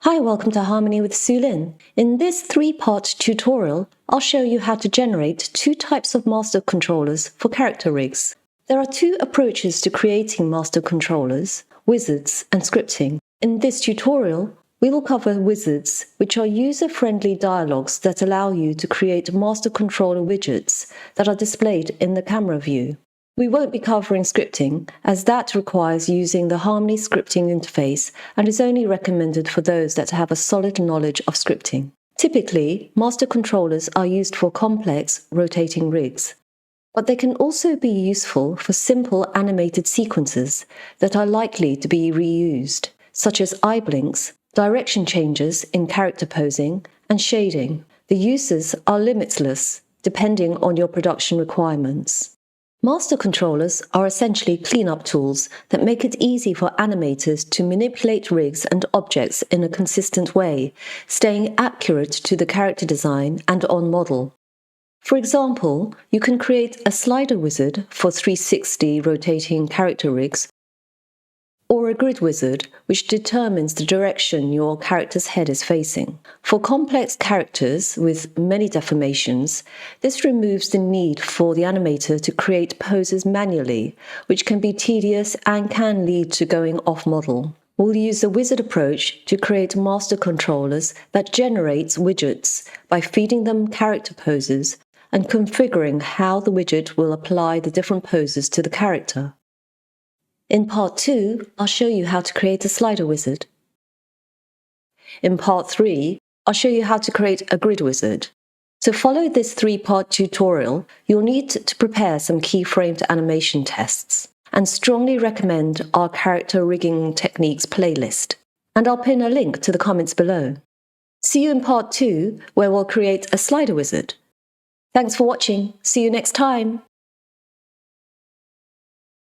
Hi, welcome to Harmony with Su-Lynn. In this three-part tutorial, I'll show you how to generate two types of master controllers for character rigs. There are two approaches to creating master controllers, wizards and scripting. In this tutorial, we will cover wizards, which are user-friendly dialogues that allow you to create master controller widgets that are displayed in the camera view. We won't be covering scripting, as that requires using the Harmony scripting interface and is only recommended for those that have a solid knowledge of scripting. Typically, master controllers are used for complex, rotating rigs, but they can also be useful for simple animated sequences that are likely to be reused, such as eye blinks, direction changes in character posing, and shading. The uses are limitless, depending on your production requirements. Master controllers are essentially cleanup tools that make it easy for animators to manipulate rigs and objects in a consistent way, staying accurate to the character design and on model. For example, you can create a slider wizard for 360 rotating character rigs, or a grid wizard, which determines the direction your character's head is facing. For complex characters with many deformations, this removes the need for the animator to create poses manually, which can be tedious and can lead to going off model. We'll use the wizard approach to create master controllers that generates widgets by feeding them character poses and configuring how the widget will apply the different poses to the character. In part 2, I'll show you how to create a slider wizard. In part 3, I'll show you how to create a grid wizard. To follow this three-part tutorial, you'll need to prepare some keyframed animation tests, and strongly recommend our character rigging techniques playlist. And I'll pin a link to the comments below. See you in part 2, where we'll create a slider wizard. Thanks for watching. See you next time.